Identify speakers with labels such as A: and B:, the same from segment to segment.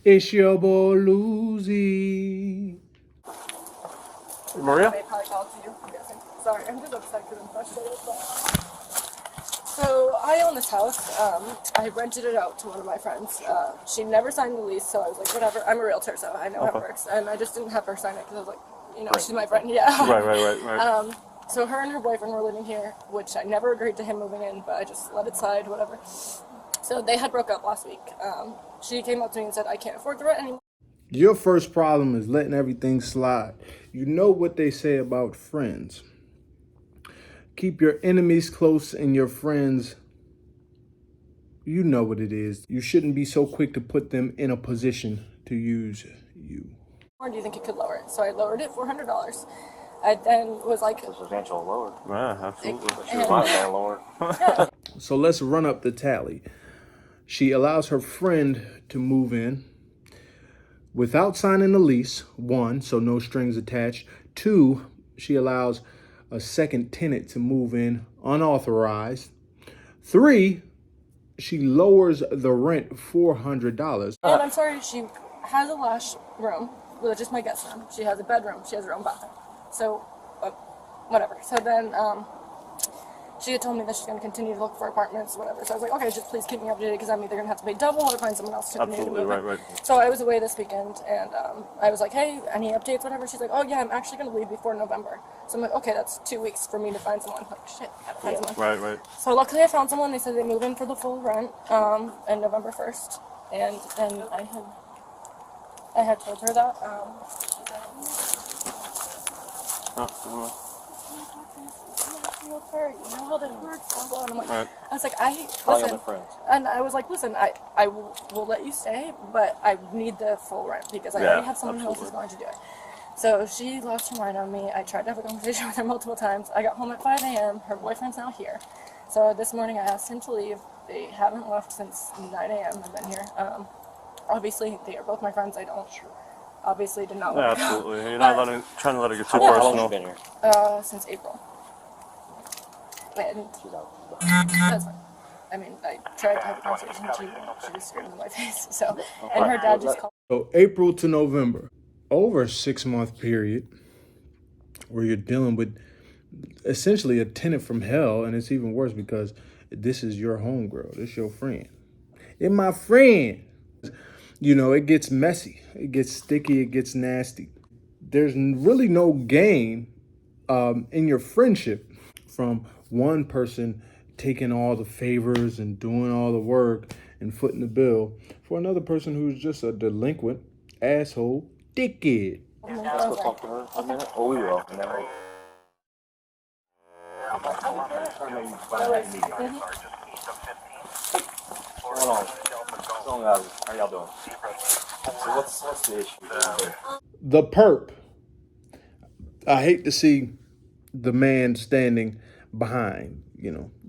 A: It's your boy Lucy.
B: Maria?
C: They probably called to you, I'm guessing. Sorry, I'm just upset because I'm frustrated. So I own this house. I rented it out to one of my friends. She never signed the lease, so I was like, whatever. I'm a realtor, so I know how it works. And I just didn't have her sign it because I was like, you know, she's my friend. Yeah.
B: Right.
C: So her and her boyfriend were living here, which I never agreed to him moving in, but I just let it slide, whatever. So they had broke up last week. She came up to me and said, I can't afford the rent anymore.
A: Your first problem is letting everything slide. You know what they say about friends. Keep your enemies close and your friends, you know what it is. You shouldn't be so quick to put them in a position to use you.
C: Or do you think you could lower it? So I lowered it $400. I then was like,
D: a substantial lower.
B: Yeah, absolutely.
D: She was my landlord.
C: yeah.
A: So let's run up the tally. She allows her friend to move in without signing the lease, 1, so no strings attached. 2, she allows a second tenant to move in unauthorized. 3, she lowers the rent $400.
C: And I'm sorry, she has a lash room, which is my guest room. She has a bedroom. She has her own bathroom. So, whatever. So then, she had told me that she's going to continue to look for apartments, whatever. So I was like, okay, just please keep me updated because I'm either going to have to pay double or find someone else to continue to move in.
B: Right.
C: So I was away this weekend, and I was like, hey, any updates, whatever? She's like, oh yeah, I'm actually going to leave before November. So I'm like, okay, that's 2 weeks for me to find someone. Like, shit, I gotta find someone.
B: Right.
C: So luckily I found someone. They said they move in for the full rent on November 1st. And then I had told her that. You know how that works. And I'm like, I was like, listen, and I was like, listen, I will let you stay, but I need the full rent because I already have someone else who's going to do it. So she lost her mind on me. I tried to have a conversation with her multiple times. I got home at 5 a.m. Her boyfriend's now here. So this morning I asked him to leave. They haven't left since 9 a.m. I've been here. Obviously, they are both my friends. I don't obviously did not let them go.
B: Absolutely. You're not trying to let it get too
D: How long
B: personal.
D: have you been here?
C: Since April. And that's fine. I mean, I tried to have a conversation. She just screamed in my face. So, and her dad just called.
A: So April to November, over a 6-month period where you're dealing with essentially a tenant from hell. And it's even worse because this is your homegirl. This is your friend. It's my friend. You know, it gets messy. It gets sticky. It gets nasty. There's really no gain in your friendship from one person taking all the favors and doing all the work and footing the bill for another person who's just a delinquent, asshole, dickhead.
D: Let's go talk to her for a minute. Oh, we will. And then we'll... Hold on. How y'all doing? So what's the issue?
A: The perp. I hate to see the man standing behind,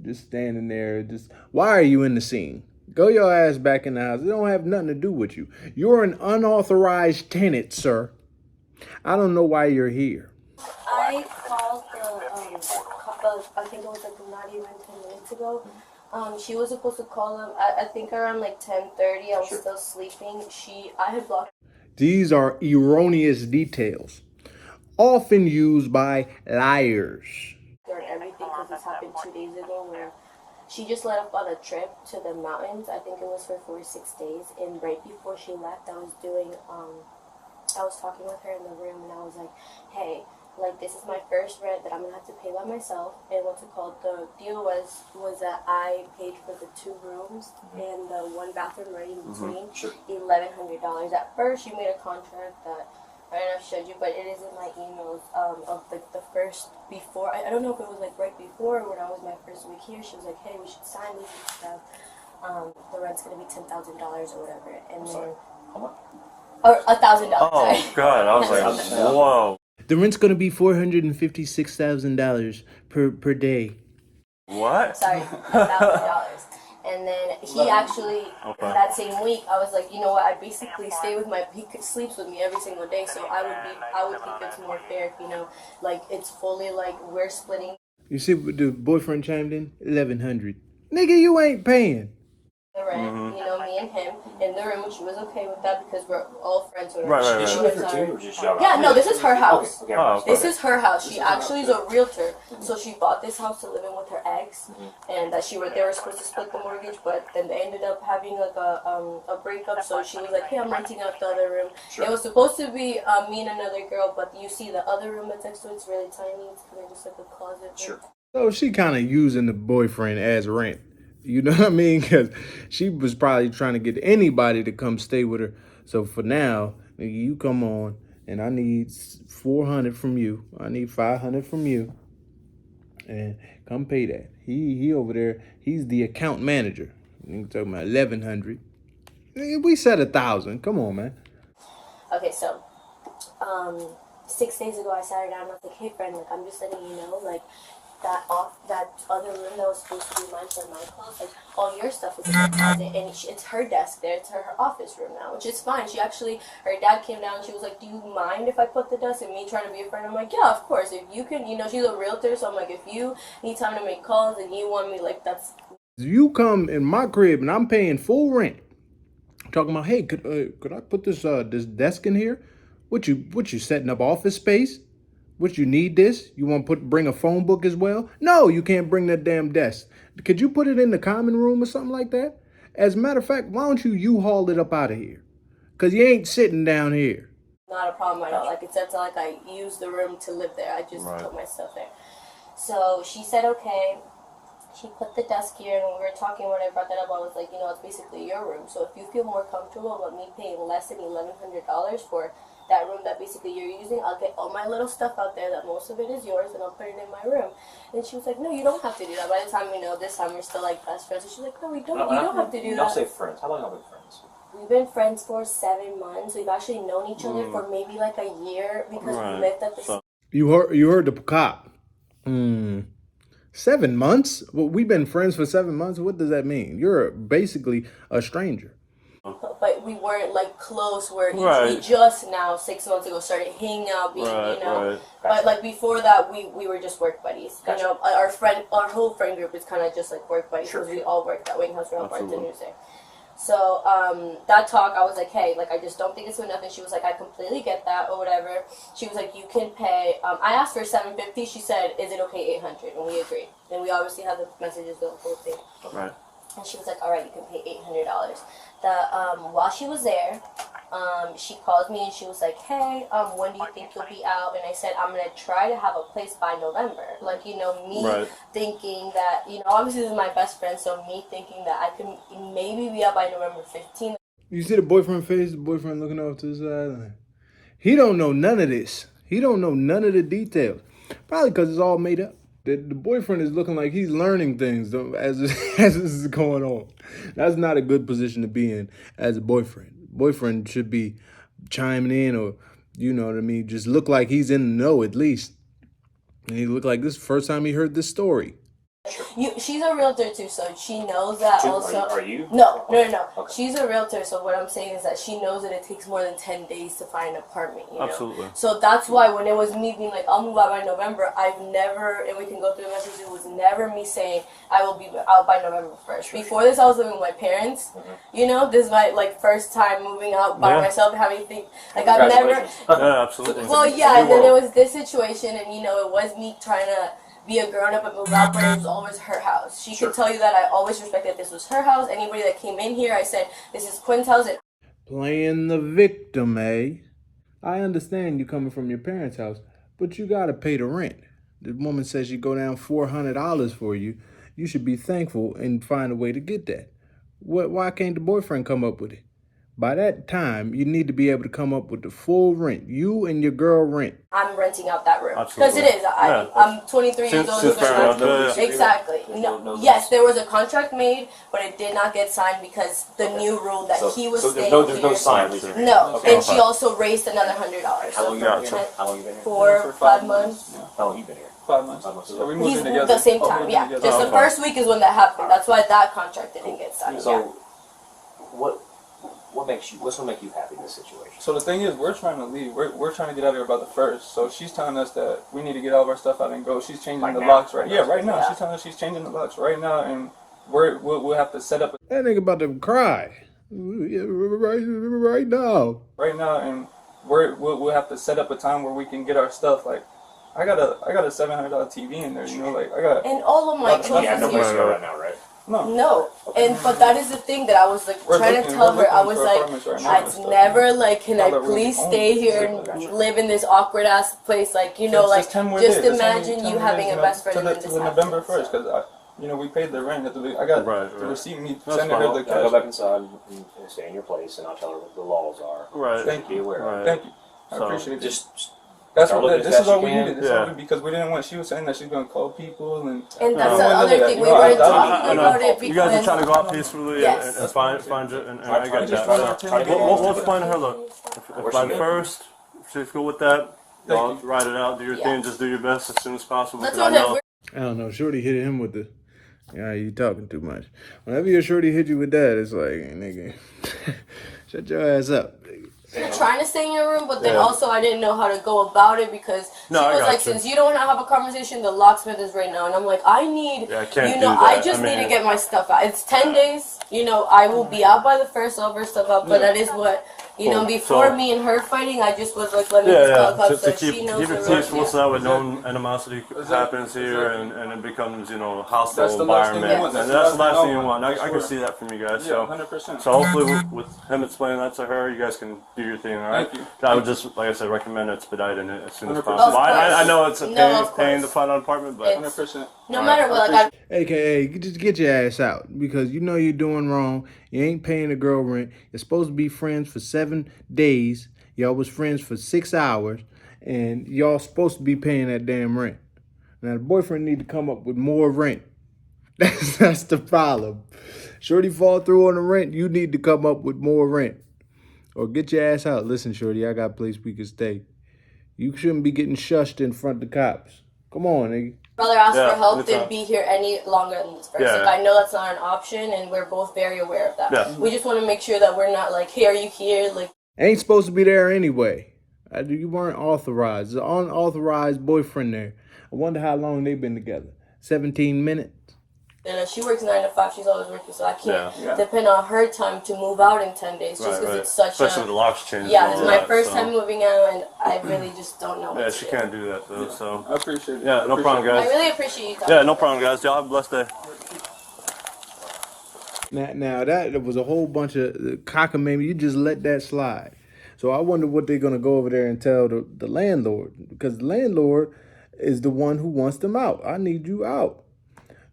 A: just standing there. Just why are you in the scene? Go your ass back in the house. It don't have nothing to do with you. You're an unauthorized tenant, sir. I don't know why you're here.
E: I called I think it was like not even 10 minutes ago. She was supposed to call him. I think around like 10:30. I was still sleeping. I had blocked.
A: These are erroneous details, often used by liars.
E: Everything because this happened 2 days ago where she just let up on a trip to the mountains. I think it was for 4 or 6 days. And right before she left, I was talking with her in the room and I was like, hey, like this is my first rent that I'm gonna have to pay by myself. And what's it called? The deal was that I paid for the 2 rooms and the 1 bathroom right in between, $1,100. At first, she made a contract that I don't know if I showed you, but it is in my emails of the first before. I don't know if it was like right before or when I was my first week here. She was like, hey, we should sign these and stuff. The rent's gonna be $10,000 or whatever, and then or $1,000.
B: Oh God, I was like, whoa.
A: The rent's gonna be $456,000 per day.
B: What?
E: Sorry, $1,000. And then he actually, that same week, I was like, you know what? I basically stay with he sleeps with me every single day, so I would think it's more fair if like it's fully like we're splitting.
A: You see what the boyfriend chimed in? $1,100. Nigga, you ain't paying.
E: rent, you know, me and him in the room, and she was okay with that because we're all friends with her.
B: Right.
D: Did she live here too, or just y'all?
E: Yeah, no, this is her house.
D: Okay.
B: Oh, okay.
E: This is her house. She actually is a realtor, so she bought this house to live in with her ex, and that they were supposed to split the mortgage, but then they ended up having like a breakup. So she was like, "Hey, I'm renting out the other room."
D: Sure.
E: It was supposed to be me and another girl, but you see the other room that's next to it's really tiny. It's kind of just like a closet.
D: Sure.
A: So she kind of using the boyfriend as rent. You know what I mean? Because she was probably trying to get anybody to come stay with her. So for now, you come on, and I need 400 from you. I need 500 from you, and come pay that. He over there. He's the account manager. You talking about 1,100? We said 1,000. Come on, man.
E: Okay, so 6 days ago I sat her down and I was like, "Hey friend, like I'm just letting you know, like that other room that was supposed to be mine for my clothes, like all your stuff is in the closet, and it's her desk there. It's her office room now, which is fine." She actually, her dad came down and she was like, "Do you mind if I put the desk?" And me trying to be a friend, I'm like, "Yeah, of course. If you can, you know, she's a realtor, so I'm like, if you need time to make calls and you want me, like that's."
A: You come in my crib and I'm paying full rent. Talking about, hey, could I put this desk in here? What you setting up office space? What you need this? You want to bring a phone book as well? No, you can't bring that damn desk. Could you put it in the common room or something like that? As a matter of fact, why don't you haul it up out of here? Cause you ain't sitting down here.
E: Not a problem at all. Like it's like I use the room to live there. I just put my stuff there. So she said okay. She put the desk here, and when we were talking, when I brought that up, I was like, you know, it's basically your room. So if you feel more comfortable about me paying less than $1,100 for that room that basically you're using, I'll get all my little stuff out there that most of it is yours, and I'll put it in my room. And she was like, "No, you don't have to do that." By the time, you know, this time we're still like best friends. And she's like, "No, we don't. You don't have to do that."
D: Y'all say friends. How long have you been friends?
E: We've been friends for 7 months. We've actually known each other for maybe like a year because we lived at the.
A: You heard the cop. 7 months? Well, we've been friends for 7 months. What does that mean? You're basically a stranger.
E: But we weren't like close where we just now 6 months ago started hanging out, being you know. But like before that, we were just work buddies. You know, our whole friend group is kind of just like work buddies because we all work that way in house. We're all bartenders there. So that talk, I was like, "Hey, like I just don't think it's enough." And she was like, "I completely get that," or whatever. She was like, "You can pay." I asked for $750. She said, "Is it okay $800?" And we agreed. And we obviously have the messages, the whole thing.
B: Right.
E: And she was like, "All right, you can pay $800." While she was there, she called me and she was like, "Hey, when do you think you'll be out?" And I said, "I'm gonna try to have a place by November." Like, you know, me thinking that, you know, obviously this is my best friend, so me thinking that I can maybe be out by November 15th.
A: You see the boyfriend face, the boyfriend looking off to the side. He don't know none of this. He don't know none of the details. Probably because it's all made up. The boyfriend is looking like he's learning things as this is going on. That's not a good position to be in as a boyfriend. Boyfriend should be chiming in, or, you know what I mean, just look like he's in the know at least. And he looked like this is the first time he heard this story.
E: She's a realtor too, so she knows that also.
D: Are you?
E: No.
D: Okay.
E: She's a realtor, so what I'm saying is that she knows that it takes more than 10 days to find an apartment, you know?
B: Absolutely.
E: So that's why when it was me being like, "I'll move out by November," I've never, and we can go through the messages, it was never me saying, "I will be out by November 1st. Before this, I was living with my parents, you know? This is my, like, first time moving out by myself, having things, like, I've never...
B: Yeah, absolutely.
E: Well, yeah, and then it was this situation, and, you know, it was me trying to be a grown up and move out, but it was always her house. She could tell you that I always respected this was her house. Anybody that came in here, I said, "This is Quinn's house." And
A: Playing the victim, eh? I understand you coming from your parents' house, but you gotta pay the rent. The woman says she go down $400 for you. You should be thankful and find a way to get that. Why can't the boyfriend come up with it? By that time, you need to be able to come up with the full rent. You and your girl rent.
E: I'm renting out that room.
B: Absolutely.
E: Because it is. I'm 23 years old. Exactly. Yes, there was a contract made, but it did not get signed because the new rule that he was staying
D: there's
E: here.
D: no sign.
E: No, and she also raised another $100.
D: How long you been here?
E: For 5 months.
D: How long you been here?
F: 5 months. So we moved
E: He's
F: in together.
E: the same time, yeah. Just the first week is when that happened. That's why that contract didn't get signed.
D: So, what's gonna make you happy in this situation?
F: So the thing is, we're trying to leave. We're trying to get out of here by the 1st. So she's telling us that we need to get all of our stuff out and go. She's changing the locks right. Yeah, right now. She's telling us she's changing the locks right now, and we'll have to set up
A: That nigga about to cry. Right now.
F: right now, and we'll have to set up a time where we can get our stuff. Like, I got a $700 TV in there, you know, like I got.
E: And all of my clothes.
D: Yeah, no place to go right now, right?
E: No, and but that is the thing that I was like trying to tell her. I was like, I'd never like, can I please stay here and live in this awkward ass place? Like, you know, like just imagine you having a best friend in this
F: to the
E: house.
F: November 1st, because you know we paid the rent. I got the receipt. Me sending her the cash.
D: Go back inside and stay in your place, and I'll tell her what the laws are.
B: Right.
F: Thank you.
D: Be aware.
B: Right.
F: Thank you. I
B: So,
F: appreciate it.
D: Just
F: That's
D: start
F: what
D: looking
F: this
D: as
F: is all
D: fast
F: we
D: as you
F: needed.
B: can. Yeah.
F: Because we didn't want. She was saying that she's gonna call people and.
E: And that's
F: No,
E: the
F: no,
E: other
F: no,
E: thing.
F: no,
E: We
F: no,
E: weren't
F: I
E: talking
F: know.
E: about it
B: You guys are
E: because
B: trying to go out peacefully
E: Yes.
B: and find you, and I get
F: just
B: that.
F: trying to-
B: We'll explain to her, look, if by the first, she's cool with that, y'all write it out, do your thing, just do your best as soon as possible.
E: that's
B: Because
E: what
B: I know.
A: I don't know. Shorty hit him with the, yeah, you talking too much. Whenever your shorty hit you with that, it's like, hey, nigga, shut your ass up. Nigga.
E: you're trying to stay in your room, but then also I didn't know how to go about it because
B: No,
E: she
B: I
E: was
B: got
E: like,
B: you.
E: since you don't have a conversation, the locksmith is right now, and I'm like, I need,
B: Yeah, I can't
E: you
B: do
E: know,
B: that.
E: I just
B: I mean,
E: need to get my stuff out. It's 10 days, you know, I will be out by the first, I'll bring stuff out, but that is what, you know,
B: Cool.
E: before
B: So-
E: me and her fighting, I just was like, let me just call
B: To
E: cops so
B: keep
E: she knows
B: it
E: the
B: peaceful
E: rules.
B: so that way no animosity happens here and it becomes, you know, a hostile
F: That's the last thing
B: environment.
F: you want.
B: And that's the last thing you
F: I
B: want. I
F: swear.
B: can see that from you guys.
F: Yeah,
B: So
F: 100%.
B: so hopefully with him explaining that to her, you guys can do your thing, all right?
F: Thank you.
B: I would just, like I said, recommend expediting it as soon as
F: 100%.
B: possible.
E: Of
B: I
E: course.
B: know it's a
E: No, of
B: pain to
E: course.
B: find an apartment, but...
F: 100%.
E: No matter what, like,
A: AKA, just get your ass out because you know you're doing wrong. You ain't paying the girl rent. You're supposed to be friends for 7 days. Y'all was friends for 6 hours, and y'all supposed to be paying that damn rent. Now the boyfriend need to come up with more rent. That's the problem. Shorty fall through on the rent. You need to come up with more rent, or get your ass out. Listen, Shorty, I got a place we can stay. You shouldn't be getting shushed in front of the cops. Come on, nigga.
E: rather ask
B: Yeah,
E: for help
B: it's
E: than
B: not-
E: be here any longer than this person.
B: Yeah.
E: Like, I know that's not an option, and we're both very aware of that.
B: Yeah.
E: We just want to make sure that we're not like, hey, are you here? Like,
A: Ain't supposed to be there anyway. You weren't authorized. There's an unauthorized boyfriend there. I wonder how long they've been together. 17 minutes.
E: and she works 9 to 5. She's always working, so I can't
B: Yeah.
E: depend on her time to move out in 10 days just because it's such
B: Especially with the
E: a.
B: locks changing.
E: Yeah,
B: and
E: it's
B: all
E: my
B: that,
E: first
B: so.
E: time moving out, and I really just don't know.
B: Yeah,
E: what
B: she
E: to do.
B: can't do that though, so...
F: I appreciate it.
B: Yeah, no problem,
E: I
B: guys.
E: really appreciate you.
B: Yeah, no problem, guys. Y'all have a blessed day.
A: Now that was a whole bunch of cockamamie. You just let that slide. So I wonder what they're gonna go over there and tell the landlord, because the landlord is the one who wants them out. I need you out.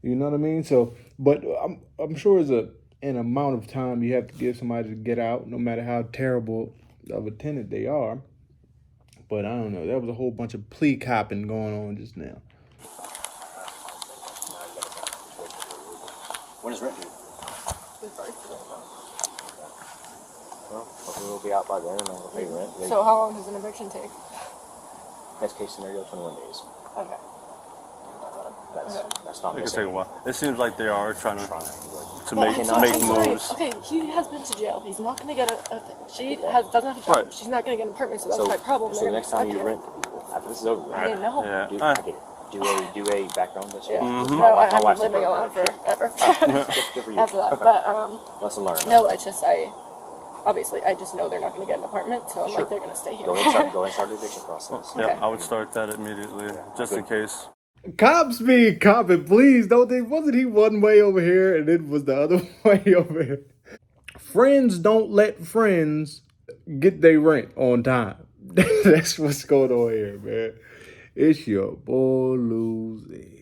A: You know what I mean? So, but I'm sure there's an amount of time you have to give somebody to get out, no matter how terrible of a tenant they are. But I don't know. There was a whole bunch of plea copping going on just now.
D: When is rent due? Well, hopefully we'll be out by then and then we'll pay rent.
C: So how long does an eviction take?
D: Best case scenario, 21 days.
C: Okay.
D: That's not
B: It could
D: missing.
B: take a while. It seems like they are trying to
C: But
B: make
C: I'm sorry.
B: moves.
C: Okay, he has been to jail. He's not gonna get she doesn't have a job.
B: Right.
C: She's not gonna get an apartment, so that's my problem.
D: So
C: They're
D: the next
C: gonna
D: time you
C: suck it.
D: rent, after this is over,
C: I didn't know.
B: Yeah.
D: do, I get it. Do a background test.
C: Yeah.
B: Mm-hmm.
C: No, I
D: My
C: haven't
D: wife's
C: been living
D: a
C: alone forever.
D: Good for you.
C: After that, but
D: Lesson learned.
C: no, it's just obviously I just know they're not gonna get an apartment, so I'm like they're gonna stay here.
D: Go and start the eviction process.
B: Yeah,
C: Okay.
B: I would start that immediately, just in case.
A: Cops be copping, please. Don't they? Wasn't he one way over here and it was the other way over here? Friends don't let friends get their rent on time. That's what's going on here, man. It's your boy Lucy.